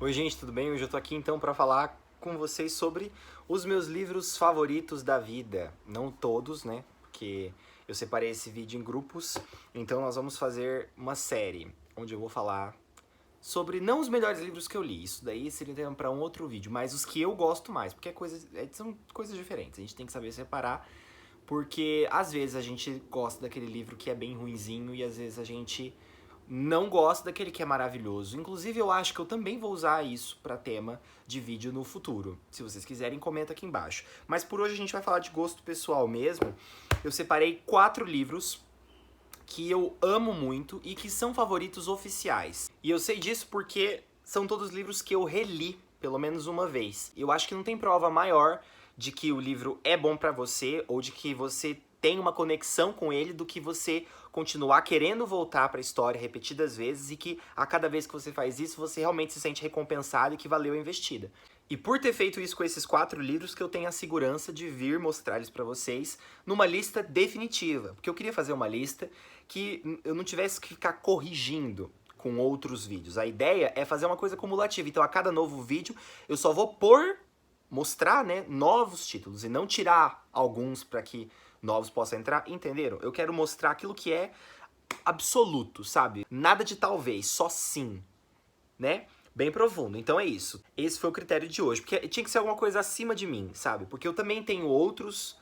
Oi gente, tudo bem? Hoje eu tô aqui então para falar com vocês sobre os meus livros favoritos da vida. Não todos, né? Porque eu separei esse vídeo em grupos, então nós vamos fazer uma série onde eu vou falar sobre não os melhores livros que eu li. Isso daí seria tema para um outro vídeo, mas os que eu gosto mais, porque são coisas diferentes. A gente tem que saber separar, porque às vezes a gente gosta daquele livro que é bem ruinzinho e às vezes a gente não gosto daquele que é maravilhoso. Inclusive, eu acho que eu também vou usar isso para tema de vídeo no futuro. Se vocês quiserem, comenta aqui embaixo. Mas por hoje a gente vai falar de gosto pessoal mesmo. Eu separei 4 livros que eu amo muito e que são favoritos oficiais. E eu sei disso porque são todos livros que eu reli pelo menos uma vez. Eu acho que não tem prova maior de que o livro é bom pra você ou de que você tem uma conexão com ele do que você continuar querendo voltar pra história repetidas vezes e que a cada vez que você faz isso, você realmente se sente recompensado e que valeu a investida. E por ter feito isso com esses 4 livros que eu tenho a segurança de vir mostrar eles pra vocês numa lista definitiva. Porque eu queria fazer uma lista que eu não tivesse que ficar corrigindo com outros vídeos. A ideia é fazer uma coisa cumulativa. Então a cada novo vídeo eu só vou mostrar, né, novos títulos e não tirar alguns para que novos possam entrar, entenderam? Eu quero mostrar aquilo que é absoluto, sabe? Nada de talvez, só sim, né? Bem profundo. Então é isso. Esse foi o critério de hoje, porque tinha que ser alguma coisa acima de mim, sabe? Porque eu também tenho outros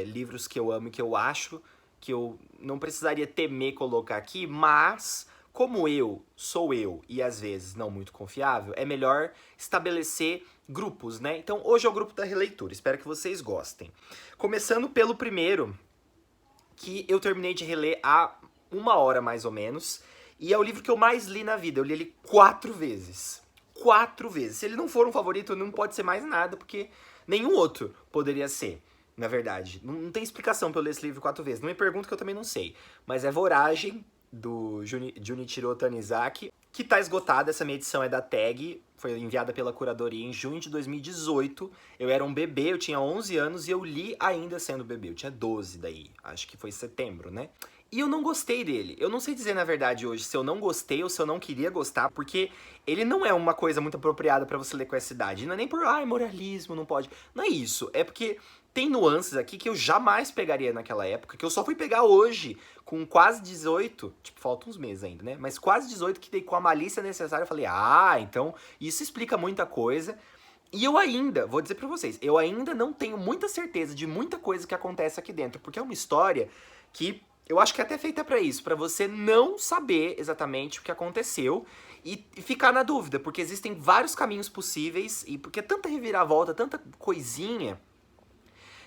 livros que eu amo e que eu acho que eu não precisaria temer colocar aqui, mas como eu sou eu e às vezes não muito confiável, é melhor estabelecer grupos, né? Então hoje é o grupo da releitura, espero que vocês gostem. Começando pelo primeiro, que eu terminei de reler há 1 hora mais ou menos, e é o livro que eu mais li na vida, eu li ele 4 vezes. 4 vezes. Se ele não for um favorito, não pode ser mais nada, porque nenhum outro poderia ser. Na verdade, não tem explicação pra eu ler esse livro 4 vezes. Não me pergunto que eu também não sei. Mas é Voragem, do Junichiro Tanizaki, que tá esgotada. Essa minha edição é da Tag, foi enviada pela curadoria em junho de 2018. Eu era um bebê, eu tinha 11 anos e eu li ainda sendo bebê. Eu tinha 12 daí, acho que foi setembro, né? E eu não gostei dele. Eu não sei dizer, na verdade, hoje, se eu não gostei ou se eu não queria gostar, porque ele não é uma coisa muito apropriada pra você ler com essa idade. Não é nem por, ai, moralismo, não pode. Não é isso. É porque tem nuances aqui que eu jamais pegaria naquela época, que eu só fui pegar hoje, com quase 18, tipo, faltam uns meses ainda, né? Mas quase 18 que dei com a malícia necessária, eu falei, ah, então isso explica muita coisa. E eu ainda, vou dizer pra vocês, eu ainda não tenho muita certeza de muita coisa que acontece aqui dentro, porque é uma história que eu acho que é até feita pra isso, pra você não saber exatamente o que aconteceu e ficar na dúvida, porque existem vários caminhos possíveis e porque é tanta reviravolta, tanta coisinha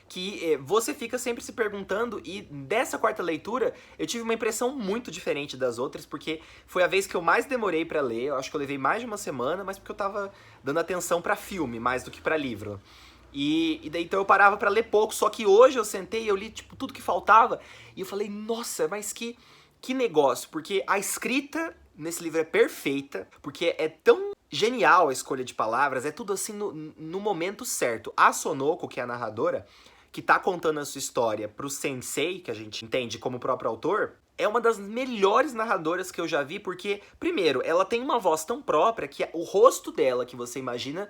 que você fica sempre se perguntando, e dessa 4ª leitura eu tive uma impressão muito diferente das outras, porque foi a vez que eu mais demorei pra ler, eu acho que eu levei mais de uma semana, mas porque eu tava dando atenção pra filme mais do que pra livro. E daí então eu parava pra ler pouco, só que hoje eu sentei e eu li tipo tudo que faltava, e eu falei, nossa, mas que negócio, porque a escrita nesse livro é perfeita, porque é tão genial a escolha de palavras, é tudo assim no momento certo. A Sonoko, que é a narradora, que tá contando a sua história pro sensei, que a gente entende como o próprio autor, é uma das melhores narradoras que eu já vi, porque, primeiro, ela tem uma voz tão própria que o rosto dela, que você imagina,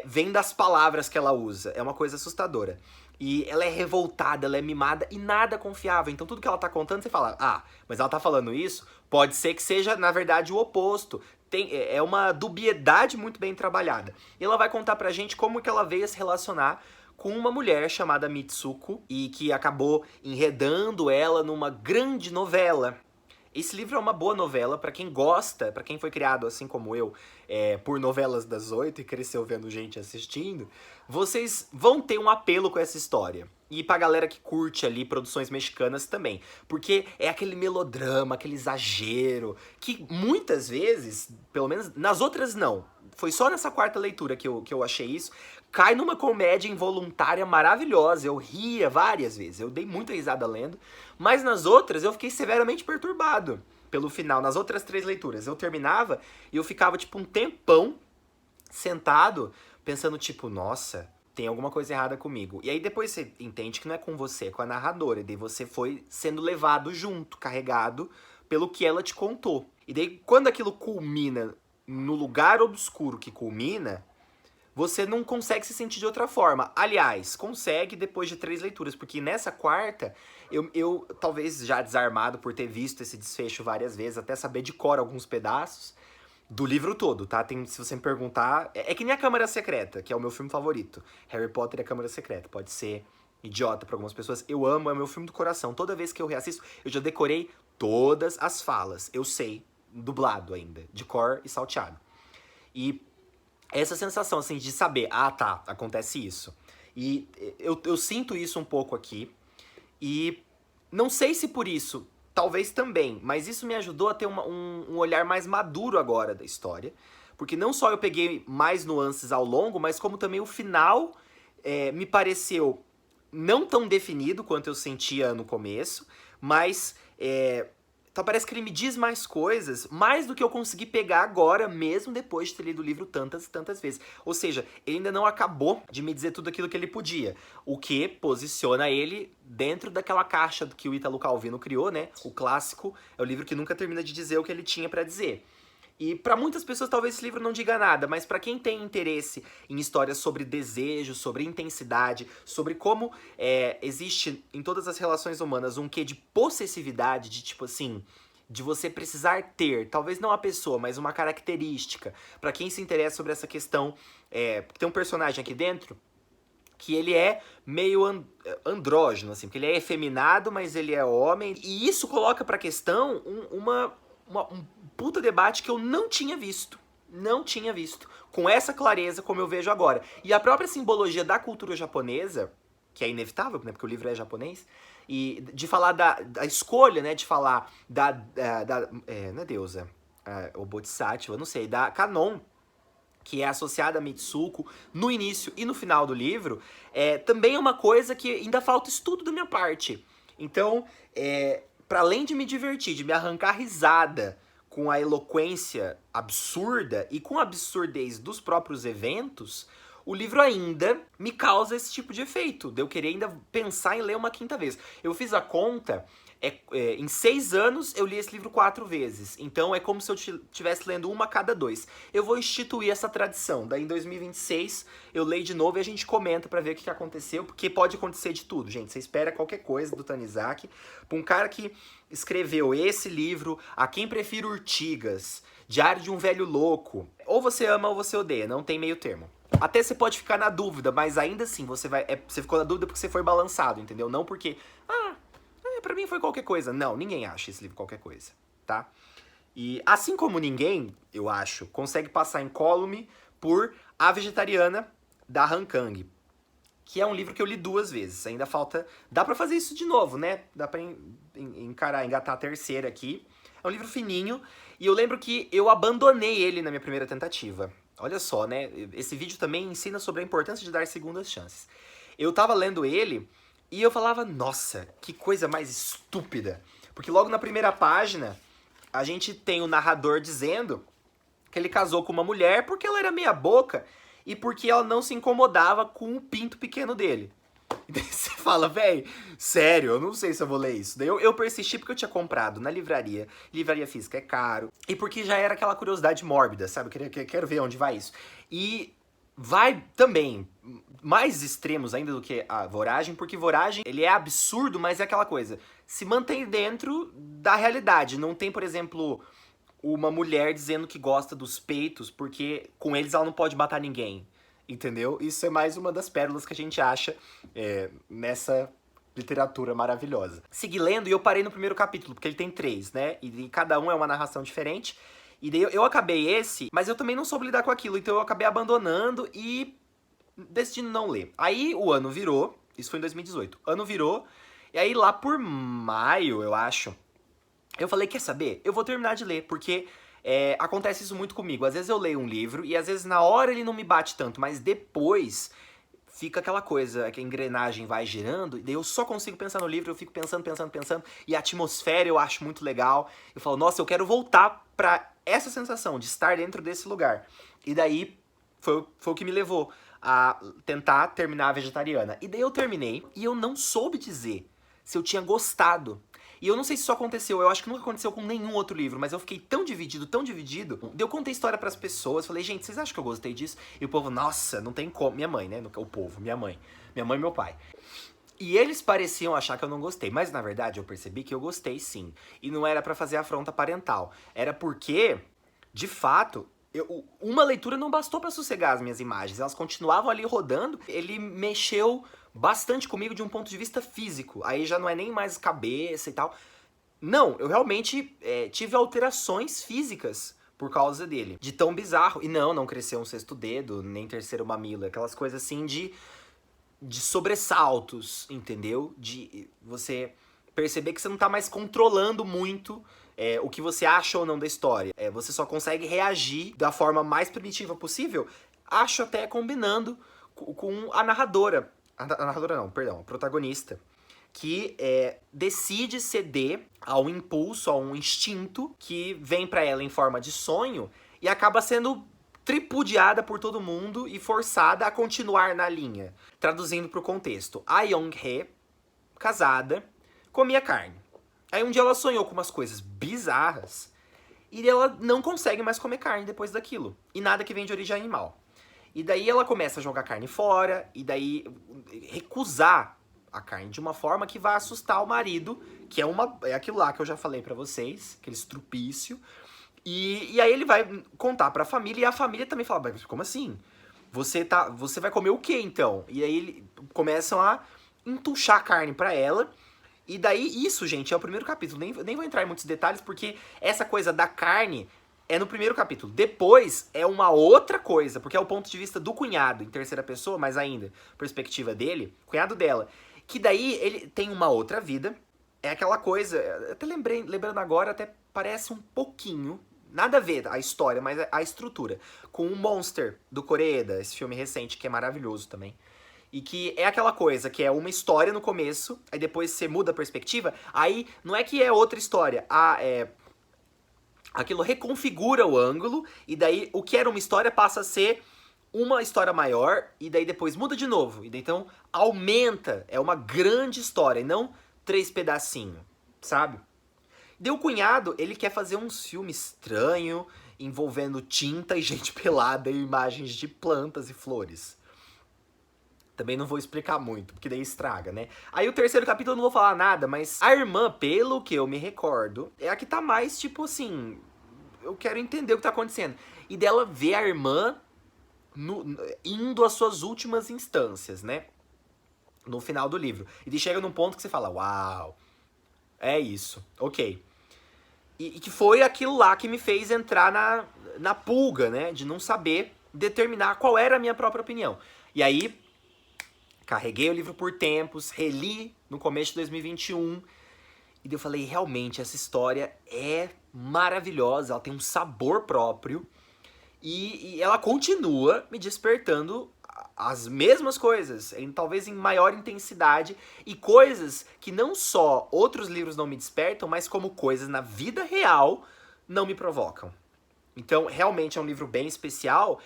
vem das palavras que ela usa. É uma coisa assustadora. E ela é revoltada, ela é mimada e nada confiável. Então tudo que ela tá contando, você fala, ah, mas ela tá falando isso? Pode ser que seja, na verdade, o oposto. É uma dubiedade muito bem trabalhada. E ela vai contar pra gente como que ela veio a se relacionar com uma mulher chamada Mitsuko e que acabou enredando ela numa grande novela. Esse livro é uma boa novela pra quem gosta, pra quem foi criado, assim como eu, por novelas das 8 e cresceu vendo gente assistindo. Vocês vão ter um apelo com essa história. E pra galera que curte ali produções mexicanas também. Porque é aquele melodrama, aquele exagero, que muitas vezes, pelo menos nas outras não, foi só nessa 4ª leitura que eu achei isso, cai numa comédia involuntária maravilhosa. Eu ria várias vezes, eu dei muita risada lendo, mas nas outras eu fiquei severamente perturbado pelo final. Nas outras 3 leituras eu terminava e eu ficava tipo um tempão sentado pensando tipo, nossa, tem alguma coisa errada comigo. E aí depois você entende que não é com você, é com a narradora, e daí você foi sendo levado junto, carregado pelo que ela te contou. E daí quando aquilo culmina no lugar obscuro que culmina, você não consegue se sentir de outra forma. Aliás, consegue depois de 3 leituras, porque nessa quarta, eu talvez já desarmado por ter visto esse desfecho várias vezes, até saber de cor alguns pedaços do livro todo, tá? Se você me perguntar... É que nem A Câmara Secreta, que é o meu filme favorito. Harry Potter e A Câmara Secreta. Pode ser idiota pra algumas pessoas. Eu amo, é meu filme do coração. Toda vez que eu reassisto, eu já decorei todas as falas. Eu sei, dublado ainda, de cor e salteado. E essa sensação, assim, de saber, ah, tá, acontece isso. E eu sinto isso um pouco aqui. E não sei se por isso, talvez também, mas isso me ajudou a ter um olhar mais maduro agora da história. Porque não só eu peguei mais nuances ao longo, mas como também o final me pareceu não tão definido quanto eu sentia no começo, mas então parece que ele me diz mais coisas, mais do que eu consegui pegar agora, mesmo depois de ter lido o livro tantas e tantas vezes. Ou seja, ele ainda não acabou de me dizer tudo aquilo que ele podia, o que posiciona ele dentro daquela caixa que o Ítalo Calvino criou, né? O clássico é o livro que nunca termina de dizer o que ele tinha pra dizer. E para muitas pessoas talvez esse livro não diga nada, mas para quem tem interesse em histórias sobre desejo, sobre intensidade, sobre como existe em todas as relações humanas um quê de possessividade, de tipo assim, de você precisar ter, talvez não a pessoa, mas uma característica. Para quem se interessa sobre essa questão, tem um personagem aqui dentro que ele é meio andrógeno, assim, porque ele é efeminado, mas ele é homem, e isso coloca pra questão um puta debate que eu não tinha visto. Não tinha visto. Com essa clareza como eu vejo agora. E a própria simbologia da cultura japonesa, que é inevitável, né, porque o livro é japonês, e de falar da escolha, né, de falar não é deusa, ou Bodhisattva, não sei, da Kanon, que é associada a Mitsuko no início e no final do livro, também é uma coisa que ainda falta estudo da minha parte. Então, para além de me divertir, de me arrancar risada com a eloquência absurda e com a absurdez dos próprios eventos, o livro ainda me causa esse tipo de efeito, de eu querer ainda pensar em ler uma quinta vez. Eu fiz a conta, em 6 anos eu li esse livro 4 vezes, então é como se eu estivesse lendo uma a cada 2. Eu vou instituir essa tradição, daí em 2026 eu leio de novo e a gente comenta pra ver o que aconteceu, porque pode acontecer de tudo, gente. Você espera qualquer coisa do Tanizaki, pra um cara que escreveu esse livro, A Quem Prefiro Urtigas, Diário de um Velho Louco, ou você ama ou você odeia, não tem meio termo. Até você pode ficar na dúvida, mas ainda assim, você ficou na dúvida porque você foi balançado, entendeu? Não porque, pra mim foi qualquer coisa. Não, ninguém acha esse livro qualquer coisa, tá? E assim como ninguém, eu acho, consegue passar incólume por A Vegetariana, da Han Kang, que é um livro que eu li 2 vezes. Ainda falta... Dá pra fazer isso de novo, né? Dá pra engatar a terceira aqui. É um livro fininho, e eu lembro que eu abandonei ele na minha primeira tentativa. Olha só, né? Esse vídeo também ensina sobre a importância de dar segundas chances. Eu tava lendo ele e eu falava, nossa, que coisa mais estúpida. Porque logo na primeira página, a gente tem o narrador dizendo que ele casou com uma mulher porque ela era meia boca e porque ela não se incomodava com o pinto pequeno dele. E daí você fala, véi, sério, eu não sei se eu vou ler isso. Daí eu persisti porque eu tinha comprado na livraria. Livraria física é caro. E porque já era aquela curiosidade mórbida, sabe? Eu quero ver onde vai isso. E vai também mais extremos ainda do que a Voragem, porque Voragem, ele é absurdo, mas é aquela coisa. Se mantém dentro da realidade. Não tem, por exemplo, uma mulher dizendo que gosta dos peitos porque com eles ela não pode matar ninguém. Entendeu? Isso é mais uma das pérolas que a gente acha nessa literatura maravilhosa. Segui lendo e eu parei no primeiro capítulo, porque ele tem 3, né? E cada um é uma narração diferente. E daí eu acabei esse, mas eu também não soube lidar com aquilo, então eu acabei abandonando e decidindo não ler. Aí o ano virou, isso foi em 2018, ano virou, e aí lá por maio, eu acho, eu falei, quer saber? Eu vou terminar de ler, porque... acontece isso muito comigo. Às vezes eu leio um livro e às vezes na hora ele não me bate tanto, mas depois fica aquela coisa, que a engrenagem vai girando, e daí eu só consigo pensar no livro, eu fico pensando, e a atmosfera eu acho muito legal. Eu falo, nossa, eu quero voltar pra essa sensação de estar dentro desse lugar. E daí foi o que me levou a tentar terminar A Vegetariana. E daí eu terminei e eu não soube dizer se eu tinha gostado. E eu não sei se isso aconteceu, eu acho que nunca aconteceu com nenhum outro livro, mas eu fiquei tão dividido. Eu contei história pras pessoas, falei, gente, vocês acham que eu gostei disso? E o povo, nossa, não tem como. Minha mãe, né? O povo, minha mãe. Minha mãe e meu pai. E eles pareciam achar que eu não gostei, mas na verdade eu percebi que eu gostei sim. E não era pra fazer afronta parental. Era porque, de fato, uma leitura não bastou pra sossegar as minhas imagens. Elas continuavam ali rodando. Ele mexeu bastante comigo de um ponto de vista físico. Aí já não é nem mais cabeça e tal. Não, eu realmente tive alterações físicas por causa dele. De tão bizarro. E não cresceu um sexto dedo, nem terceiro mamilo. Aquelas coisas assim de sobressaltos, entendeu? De você perceber que você não tá mais controlando muito o que você acha ou não da história. Você só consegue reagir da forma mais primitiva possível, acho até combinando com a narradora. A narradora não, perdão, a protagonista. Que decide ceder a um impulso, a um instinto que vem pra ela em forma de sonho e acaba sendo tripudiada por todo mundo e forçada a continuar na linha. Traduzindo pro contexto, a Young-hee, casada, comia carne. Aí um dia ela sonhou com umas coisas bizarras e ela não consegue mais comer carne depois daquilo. E nada que vem de origem animal. E daí ela começa a jogar carne fora e daí recusar a carne de uma forma que vai assustar o marido, que é aquilo lá que eu já falei pra vocês, aquele estrupício. E aí ele vai contar pra família e a família também fala, mas como assim? Você vai comer o quê então? E aí começam a entuchar a carne pra ela. E daí isso, gente, é o primeiro capítulo. Nem vou entrar em muitos detalhes porque essa coisa da carne é no primeiro capítulo. Depois é uma outra coisa, porque é o ponto de vista do cunhado, em terceira pessoa, mas ainda, perspectiva dele, cunhado dela. Que daí ele tem uma outra vida. É aquela coisa, até lembrando agora, até parece um pouquinho, nada a ver a história, mas a estrutura. Com o Monster, do Koreeda, esse filme recente, que é maravilhoso também. E que é aquela coisa, que é uma história no começo, aí depois você muda a perspectiva, aí não é que é outra história, aquilo reconfigura o ângulo, e daí o que era uma história passa a ser uma história maior, e daí depois muda de novo. E daí então aumenta, é uma grande história, e não 3 pedacinhos, sabe? Daí o cunhado, ele quer fazer um filme estranho, envolvendo tinta e gente pelada e imagens de plantas e flores. Também não vou explicar muito, porque daí estraga, né? Aí o terceiro capítulo eu não vou falar nada, mas a irmã, pelo que eu me recordo, é a que tá mais, tipo assim, eu quero entender o que tá acontecendo. E dela ver a irmã indo às suas últimas instâncias, né? No final do livro. E daí chega num ponto que você fala, uau, é isso, ok. E que foi aquilo lá que me fez entrar na pulga, né? De não saber determinar qual era a minha própria opinião. E aí, carreguei o livro por tempos, reli no começo de 2021, e daí eu falei, realmente, essa história é maravilhosa, ela tem um sabor próprio, e ela continua me despertando as mesmas coisas, talvez em maior intensidade, e coisas que não só outros livros não me despertam, mas como coisas na vida real não me provocam. Então, realmente é um livro bem especial,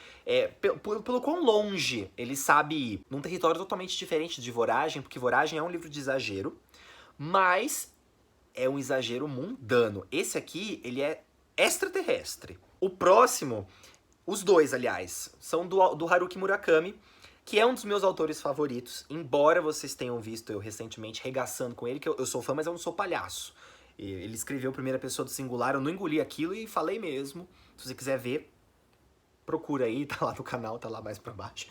pelo quão longe ele sabe ir. Num território totalmente diferente de Voragem, porque Voragem é um livro de exagero, mas é um exagero mundano. Esse aqui, ele é extraterrestre. O próximo, os dois, aliás, são do Haruki Murakami, que é um dos meus autores favoritos, embora vocês tenham visto eu recentemente regaçando com ele, que eu sou fã, mas eu não sou palhaço. Ele escreveu primeira pessoa do singular, eu não engoli aquilo e falei mesmo. Se você quiser ver, procura aí, tá lá no canal, tá lá mais pra baixo.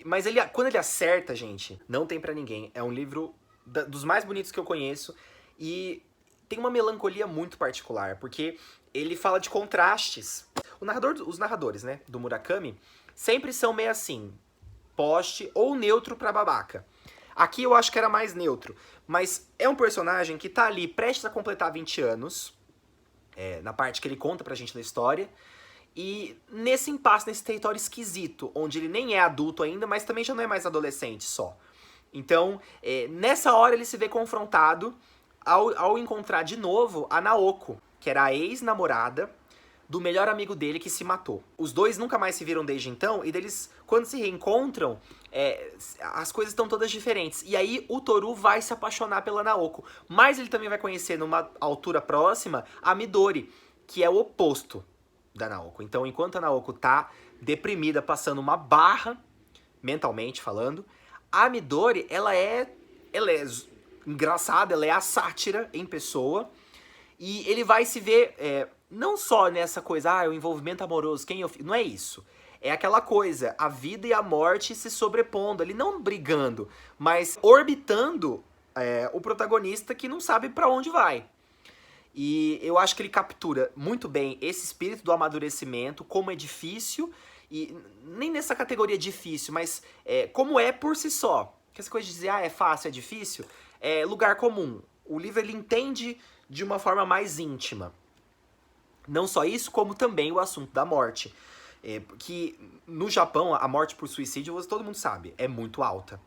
Mas quando ele acerta, gente, não tem pra ninguém. É um livro dos mais bonitos que eu conheço e tem uma melancolia muito particular, porque ele fala de contrastes. Os narradores, né, do Murakami, sempre são meio assim, poste ou neutro pra babaca. Aqui eu acho que era mais neutro, mas é um personagem que tá ali prestes a completar 20 anos, na parte que ele conta pra gente da história, e nesse impasse, nesse território esquisito, onde ele nem é adulto ainda, mas também já não é mais adolescente só. Então, nessa hora ele se vê confrontado ao encontrar de novo a Naoko, que era a ex-namorada do melhor amigo dele que se matou. Os dois nunca mais se viram desde então, e deles, quando se reencontram, as coisas estão todas diferentes. E aí o Toru vai se apaixonar pela Naoko. Mas ele também vai conhecer, numa altura próxima, a Midori, que é o oposto da Naoko. Então, enquanto a Naoko tá deprimida, passando uma barra, mentalmente falando, a Midori, ela é engraçada, ela é a sátira em pessoa. E ele vai se ver, não só nessa coisa, o envolvimento amoroso, não é isso. É aquela coisa, a vida e a morte se sobrepondo, ali não brigando, mas orbitando o protagonista que não sabe pra onde vai. E eu acho que ele captura muito bem esse espírito do amadurecimento, como é difícil, e nem nessa categoria difícil, mas como é por si só. Que essa coisa de dizer, é fácil, é difícil, é lugar comum. O livro, ele entende de uma forma mais íntima. Não só isso, como também o assunto da morte. Que no Japão, a morte por suicídio, todo mundo sabe, é muito alta.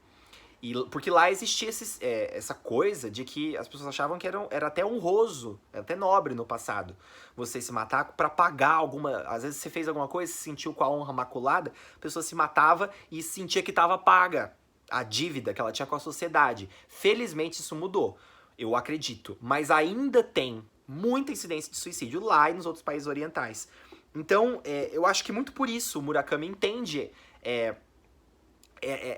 Porque lá existia essa coisa de que as pessoas achavam que era até honroso, era até nobre no passado, você se matar pra pagar alguma... Às vezes você fez alguma coisa, se sentiu com a honra maculada, a pessoa se matava e sentia que estava paga a dívida que ela tinha com a sociedade. Felizmente isso mudou, eu acredito. Mas ainda tem muita incidência de suicídio lá e nos outros países orientais. Então, eu acho que muito por isso o Murakami entende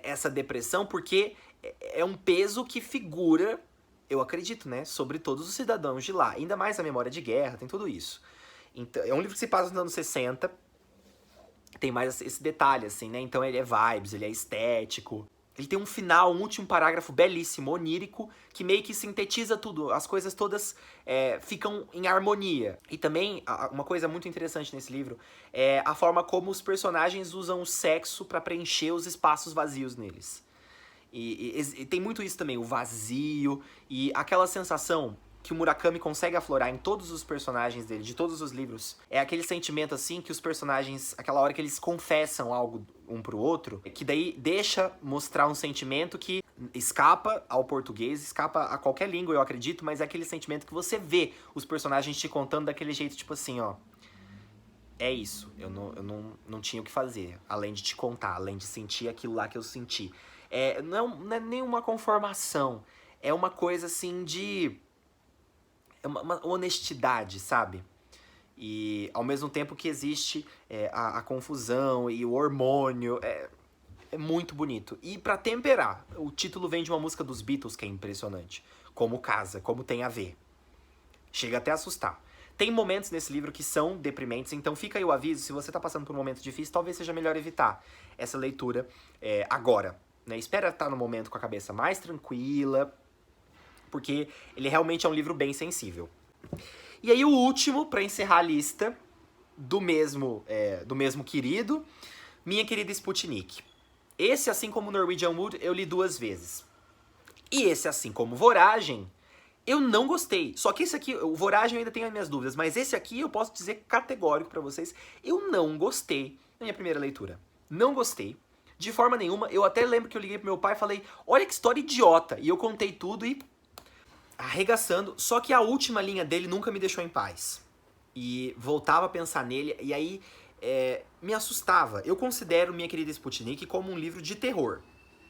essa depressão, porque é um peso que figura, eu acredito, né, sobre todos os cidadãos de lá. Ainda mais a memória de guerra, tem tudo isso. Então, é um livro que se passa nos anos 60, tem mais esse detalhe, assim, né? Então ele é vibes, ele é estético. Ele tem um final, um último parágrafo belíssimo, onírico, que meio que sintetiza tudo. As coisas todas ficam em harmonia. E também, uma coisa muito interessante nesse livro é a forma como os personagens usam o sexo para preencher os espaços vazios neles. E tem muito isso também, o vazio e aquela sensação que o Murakami consegue aflorar em todos os personagens dele, de todos os livros. É aquele sentimento, assim, que os personagens, aquela hora que eles confessam algo um pro outro, que daí deixa mostrar um sentimento que escapa ao português, escapa a qualquer língua, eu acredito, mas é aquele sentimento que você vê os personagens te contando daquele jeito, tipo assim, ó. É isso, eu não tinha o que fazer, além de te contar, além de sentir aquilo lá que eu senti. Não é nenhuma conformação, é uma coisa, assim, de... É uma honestidade, sabe? E ao mesmo tempo que existe a confusão e o hormônio, é muito bonito. E pra temperar, o título vem de uma música dos Beatles que é impressionante. Como casa, como tem a ver. Chega até a assustar. Tem momentos nesse livro que são deprimentes, então fica aí o aviso, se você tá passando por um momento difícil, talvez seja melhor evitar essa leitura agora. Né? Espera estar no momento com a cabeça mais tranquila, porque ele realmente é um livro bem sensível. E aí o último, pra encerrar a lista, do mesmo querido, Minha Querida Sputnik. Esse, assim como Norwegian Wood, eu li 2 vezes. E esse, assim como Voragem, eu não gostei. Só que esse aqui, o Voragem eu ainda tenho as minhas dúvidas, mas esse aqui eu posso dizer categórico pra vocês, eu não gostei na minha primeira leitura. Não gostei. De forma nenhuma. Eu até lembro que eu liguei pro meu pai e falei, olha que história idiota. E eu contei tudo e... arregaçando, só que a última linha dele nunca me deixou em paz. E voltava a pensar nele, e aí me assustava. Eu considero Minha Querida Sputnik como um livro de terror,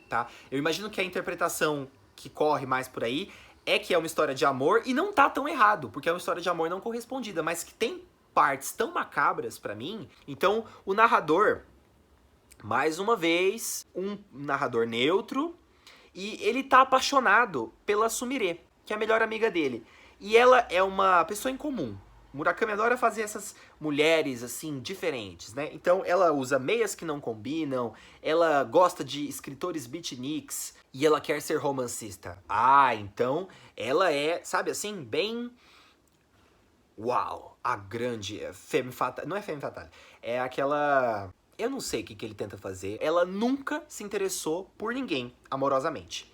tá? Eu imagino que a interpretação que corre mais por aí é que é uma história de amor, e não tá tão errado, porque é uma história de amor não correspondida, mas que tem partes tão macabras pra mim. Então, o narrador, mais uma vez, um narrador neutro, e ele tá apaixonado pela Sumire, que é a melhor amiga dele. E ela é uma pessoa incomum. Murakami adora fazer essas mulheres, assim, diferentes, né? Então, ela usa meias que não combinam, ela gosta de escritores beatniks, e ela quer ser romancista. Então, ela é, sabe assim, bem... Uau! A grande femme fatale. Não é femme fatale, é aquela... Eu não sei o que ele tenta fazer. Ela nunca se interessou por ninguém, amorosamente.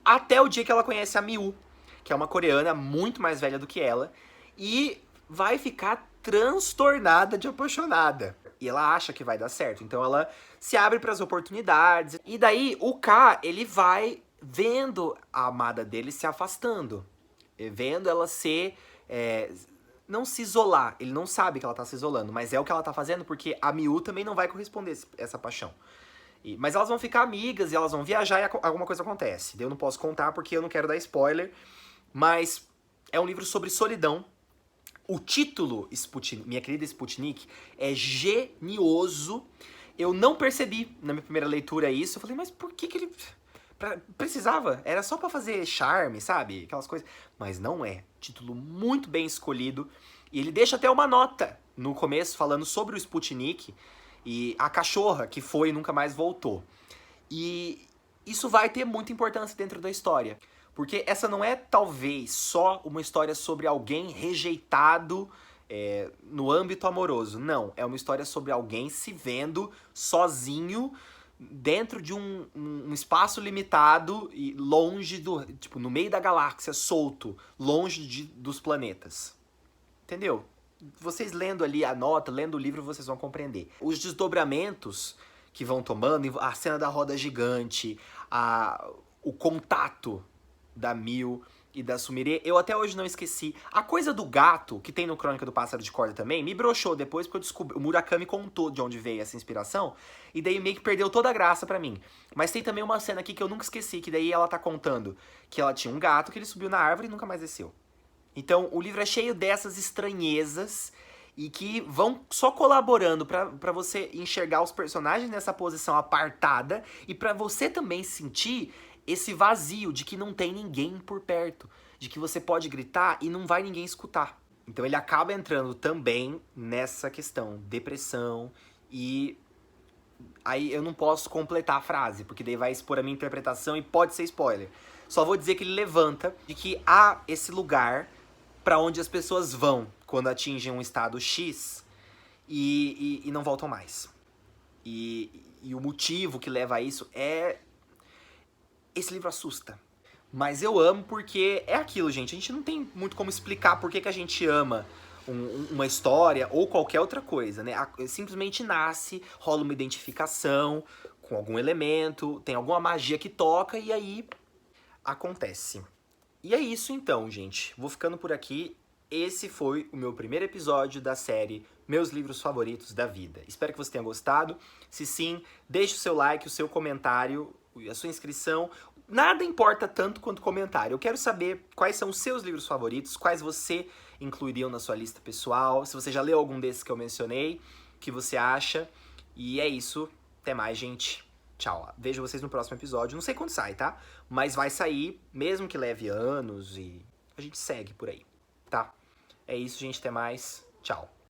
Até o dia que ela conhece a Miu, que é uma coreana muito mais velha do que ela, e vai ficar transtornada de apaixonada. E ela acha que vai dar certo, então ela se abre para as oportunidades. E daí o K, ele vai vendo a amada dele se afastando, vendo ela ser não se isolar. Ele não sabe que ela tá se isolando, mas é o que ela tá fazendo porque a Miu também não vai corresponder essa paixão. Mas elas vão ficar amigas e elas vão viajar e alguma coisa acontece. Eu não posso contar porque eu não quero dar spoiler, mas é um livro sobre solidão. O título, Minha Querida Sputnik, é genioso. Eu não percebi na minha primeira leitura isso. Eu falei, mas por que ele... precisava? Era só pra fazer charme, sabe? Aquelas coisas. Mas não é. Título muito bem escolhido. E ele deixa até uma nota no começo falando sobre o Sputnik e a cachorra que foi e nunca mais voltou. E isso vai ter muita importância dentro da história. Porque essa não é, talvez, só uma história sobre alguém rejeitado no âmbito amoroso. Não, é uma história sobre alguém se vendo sozinho dentro de um espaço limitado e longe do... tipo, no meio da galáxia, solto, longe dos planetas. Entendeu? Vocês lendo ali a nota, lendo o livro, vocês vão compreender. Os desdobramentos que vão tomando, a cena da roda gigante, o contato da Miu e da Sumire, eu até hoje não esqueci. A coisa do gato, que tem no Crônica do Pássaro de Corda também, me broxou depois porque eu descobri, o Murakami contou de onde veio essa inspiração, e daí meio que perdeu toda a graça pra mim. Mas tem também uma cena aqui que eu nunca esqueci, que daí ela tá contando que ela tinha um gato que ele subiu na árvore e nunca mais desceu. Então o livro é cheio dessas estranhezas e que vão só colaborando pra você enxergar os personagens nessa posição apartada e pra você também sentir esse vazio de que não tem ninguém por perto, de que você pode gritar e não vai ninguém escutar. Então ele acaba entrando também nessa questão, depressão, e aí eu não posso completar a frase, porque daí vai expor a minha interpretação e pode ser spoiler. Só vou dizer que ele levanta de que há esse lugar para onde as pessoas vão quando atingem um estado X e não voltam mais. E o motivo que leva a isso é... Esse livro assusta. Mas eu amo porque é aquilo, gente. A gente não tem muito como explicar por que a gente ama uma história ou qualquer outra coisa, né? Simplesmente nasce, rola uma identificação com algum elemento, tem alguma magia que toca e aí acontece. E é isso então, gente. Vou ficando por aqui. Esse foi o meu primeiro episódio da série Meus Livros Favoritos da Vida. Espero que você tenha gostado. Se sim, deixe o seu like, o seu comentário, a sua inscrição. Nada importa tanto quanto comentário. Eu quero saber quais são os seus livros favoritos, quais você incluiria na sua lista pessoal, se você já leu algum desses que eu mencionei, o que você acha. E é isso. Até mais, gente. Tchau. Vejo vocês no próximo episódio. Não sei quando sai, tá? Mas vai sair, mesmo que leve anos, e a gente segue por aí, tá? É isso, gente. Até mais. Tchau.